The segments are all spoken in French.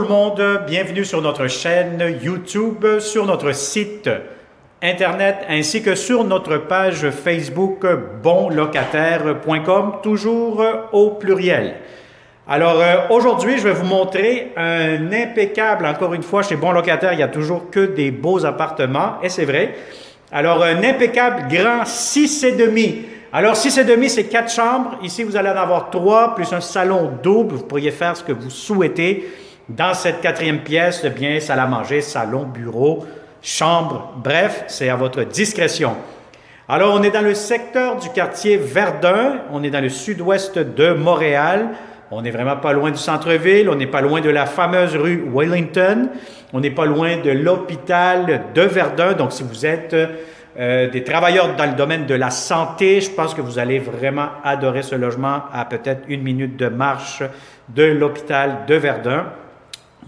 le monde, bienvenue sur notre chaîne YouTube, sur notre site Internet ainsi que sur notre page Facebook bonlocataire.com, toujours au pluriel. Alors aujourd'hui, je vais vous montrer un impeccable, encore une fois, chez Bon Locataire, il n'y a toujours que des beaux appartements, et c'est vrai. Alors un impeccable grand 6,5. Alors 6,5, c'est 4 chambres. Ici, vous allez en avoir 3, plus un salon double. Vous pourriez faire ce que vous souhaitez dans cette 4e pièce, bien salle à manger, salon, bureau, chambre, bref, c'est à votre discrétion. Alors, on est dans le secteur du quartier Verdun, on est dans le sud-ouest de Montréal, on n'est vraiment pas loin du centre-ville, on n'est pas loin de la fameuse rue Wellington, on n'est pas loin de l'hôpital de Verdun, donc si vous êtes des travailleurs dans le domaine de la santé, je pense que vous allez vraiment adorer ce logement à peut-être 1 minute de marche de l'hôpital de Verdun.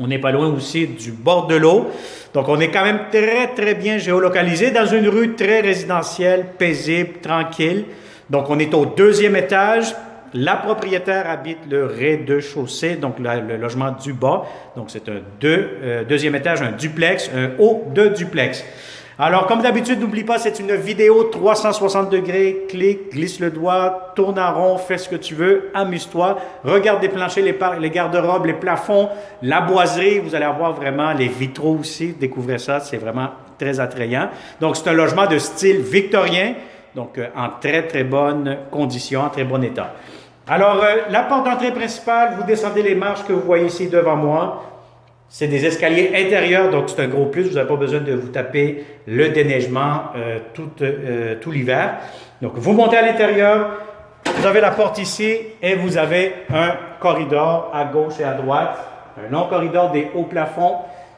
On n'est pas loin aussi du bord de l'eau. Donc, on est quand même très bien géolocalisé dans une rue très résidentielle, paisible, tranquille. Donc, on est au 2e étage. La propriétaire habite le rez-de-chaussée, donc le logement du bas. Donc, c'est un 2e étage, un duplex, un haut de duplex. Alors, comme d'habitude, n'oublie pas, c'est une vidéo 360 degrés. Clique, glisse le doigt, tourne en rond, fais ce que tu veux, amuse-toi. Regarde les planchers, les garde-robes, les plafonds, la boiserie. Vous allez avoir vraiment les vitraux aussi. Découvrez ça, c'est vraiment très attrayant. Donc, c'est un logement de style victorien, donc en très bonne condition, en très bon état. Alors, la porte d'entrée principale, vous descendez les marches que vous voyez ici devant moi. C'est des escaliers intérieurs, donc c'est un gros plus. Vous n'avez pas besoin de vous taper le déneigement tout l'hiver. Donc, vous montez à l'intérieur, vous avez la porte ici et vous avez un corridor à gauche et à droite. Un long corridor des hauts plafonds,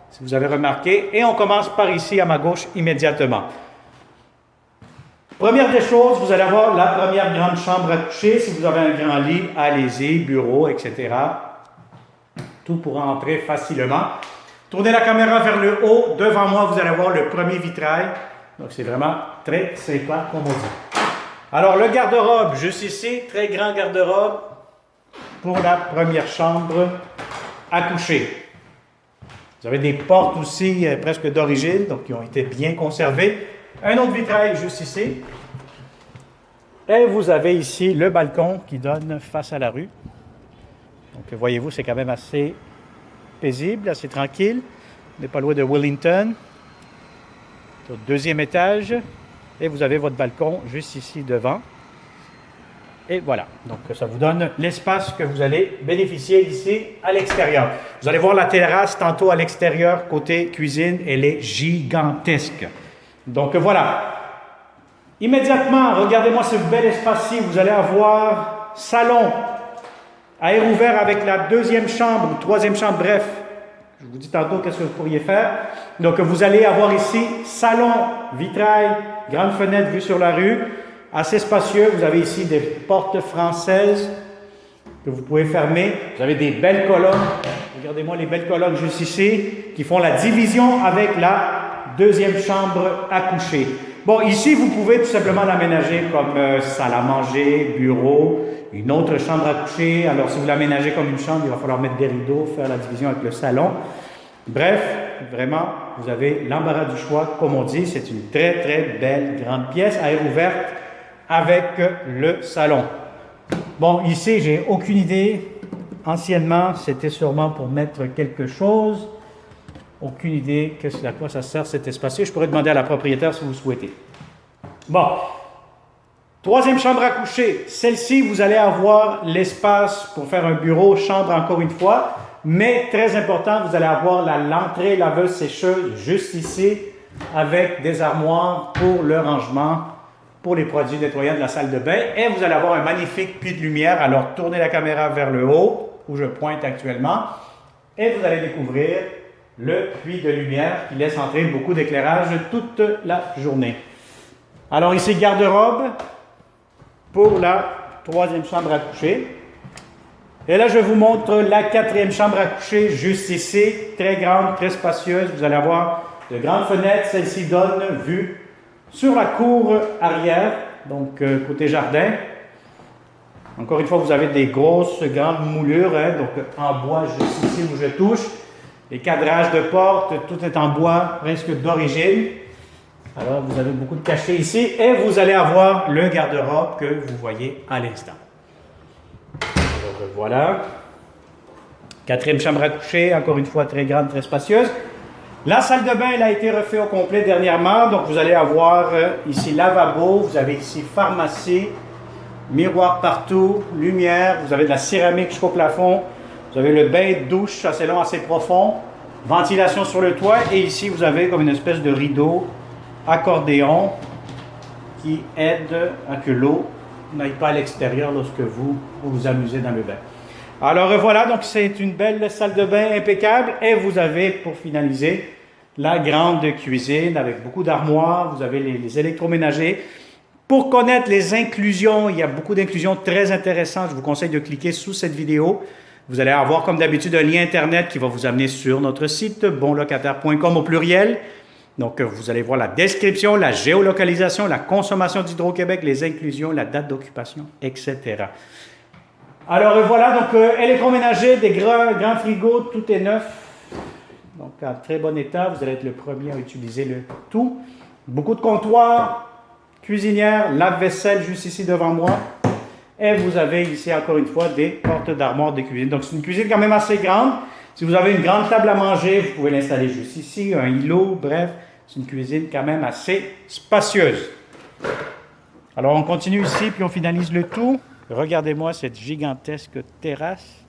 si vous avez remarqué. Et on commence par ici à ma gauche immédiatement. Première des choses, vous allez avoir la première grande chambre à coucher. Si vous avez un grand lit, allez-y, bureau, etc. Tout pourra entrer facilement. Tournez la caméra vers le haut. Devant moi, vous allez voir le premier vitrail. Donc, c'est vraiment très sympa, comme on dit. Alors, le garde-robe, juste ici, très grand garde-robe pour la première chambre à coucher. Vous avez des portes aussi presque d'origine, donc qui ont été bien conservées. Un autre vitrail juste ici. Et vous avez ici le balcon qui donne face à la rue. Donc, voyez-vous, c'est quand même assez paisible, assez tranquille. On n'est pas loin de Wellington. Au 2e étage. Et vous avez votre balcon juste ici devant. Et voilà. Donc, ça vous donne l'espace que vous allez bénéficier ici à l'extérieur. Vous allez voir la terrasse tantôt à l'extérieur, côté cuisine. Elle est gigantesque. Donc, voilà. Immédiatement, regardez-moi ce bel espace-ci. Vous allez avoir salon à air ouvert avec la 2e chambre, 3e chambre, bref. Je vous dis tantôt qu'est-ce que vous pourriez faire. Donc, vous allez avoir ici salon, vitrail, grande fenêtre vue sur la rue, assez spacieux. Vous avez ici des portes françaises que vous pouvez fermer. Vous avez des belles colonnes. Regardez-moi les belles colonnes juste ici qui font la division avec la 2e chambre à coucher. Bon, ici, vous pouvez tout simplement l'aménager comme salle à manger, bureau, une autre chambre à coucher. Alors, si vous l'aménagez comme une chambre, il va falloir mettre des rideaux, faire la division avec le salon. Bref, vraiment, vous avez l'embarras du choix. Comme on dit, c'est une très belle grande pièce à air ouverte avec le salon. Bon, ici, j'ai aucune idée. Anciennement, c'était sûrement pour mettre quelque chose. Aucune idée à quoi ça sert cet espace. Je pourrais demander à la propriétaire si vous souhaitez. Bon. 3e chambre à coucher. Celle-ci, vous allez avoir l'espace pour faire un bureau, chambre encore une fois. Mais très important, vous allez avoir l'entrée laveuse sécheuse juste ici avec des armoires pour le rangement, pour les produits nettoyants de la salle de bain. Et vous allez avoir un magnifique puits de lumière. Alors, tournez la caméra vers le haut, où je pointe actuellement. Et vous allez découvrir le puits de lumière qui laisse entrer beaucoup d'éclairage toute la journée. Alors ici, garde-robe pour la 3e chambre à coucher. Et là, je vous montre la 4e chambre à coucher juste ici, très grande, très spacieuse. Vous allez avoir de grandes fenêtres. Celle-ci donne vue sur la cour arrière, donc côté jardin. Encore une fois, vous avez des grosses, grandes moulures, donc en bois juste ici où je touche. Les cadrages de porte, tout est en bois presque d'origine. Alors, vous avez beaucoup de cachets ici et vous allez avoir le garde-robe que vous voyez à l'instant. Alors, voilà. Quatrième chambre à coucher, encore une fois très grande, très spacieuse. La salle de bain, elle a été refaite au complet dernièrement. Donc, vous allez avoir ici lavabo, vous avez ici pharmacie, miroir partout, lumière, vous avez de la céramique jusqu'au plafond, vous avez le bain de douche assez long, assez profond, ventilation sur le toit et ici, vous avez comme une espèce de rideau accordéon qui aide à que l'eau n'aille pas à l'extérieur lorsque vous vous amusez dans le bain. Alors voilà, donc c'est une belle salle de bain impeccable et vous avez pour finaliser la grande cuisine avec beaucoup d'armoires, vous avez les électroménagers. Pour connaître les inclusions, il y a beaucoup d'inclusions très intéressantes, je vous conseille de cliquer sous cette vidéo. Vous allez avoir comme d'habitude un lien internet qui va vous amener sur notre site bonlocataire.com au pluriel. Donc, vous allez voir la description, la géolocalisation, la consommation d'Hydro-Québec, les inclusions, la date d'occupation, etc. Alors, voilà, donc, électroménager, des grands frigos, tout est neuf. Donc, en très bon état, vous allez être le premier à utiliser le tout. Beaucoup de comptoirs, cuisinière, lave-vaisselle juste ici devant moi. Et vous avez ici, encore une fois, des portes d'armoire de cuisine. Donc, c'est une cuisine quand même assez grande. Si vous avez une grande table à manger, vous pouvez l'installer juste ici, un îlot, bref, c'est une cuisine quand même assez spacieuse. Alors, on continue ici, puis on finalise le tout. Regardez-moi cette gigantesque terrasse.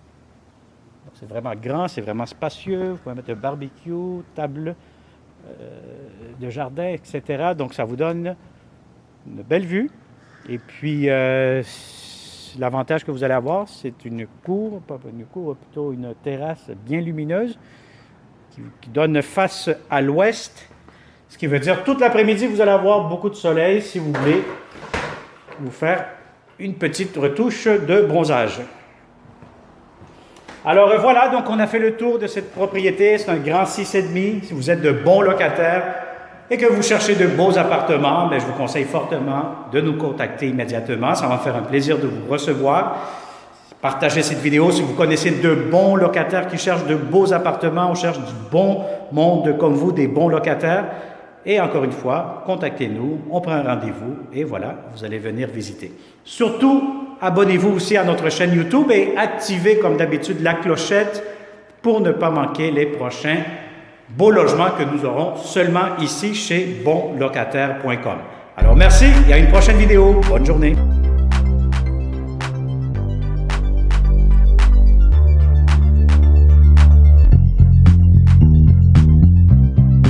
C'est vraiment grand, c'est vraiment spacieux. Vous pouvez mettre un barbecue, table de jardin, etc. Donc, ça vous donne une belle vue. Et puis, l'avantage que vous allez avoir, c'est une cour, pas une cour, plutôt une terrasse bien lumineuse qui donne face à l'ouest. Ce qui veut dire toute l'après-midi, vous allez avoir beaucoup de soleil si vous voulez vous faire une petite retouche de bronzage. Alors voilà, donc on a fait le tour de cette propriété. C'est un grand 6,5. Si vous êtes de bons locataires et que vous cherchez de beaux appartements, bien, je vous conseille fortement de nous contacter immédiatement. Ça va me faire un plaisir de vous recevoir. Partagez cette vidéo si vous connaissez de bons locataires qui cherchent de beaux appartements. On cherche du bon monde comme vous, des bons locataires. Et encore une fois, contactez-nous, on prend un rendez-vous et voilà, vous allez venir visiter. Surtout, abonnez-vous aussi à notre chaîne YouTube et activez comme d'habitude la clochette pour ne pas manquer les prochains beaux logements que nous aurons seulement ici chez bonlocataire.com. Alors merci et à une prochaine vidéo. Bonne journée.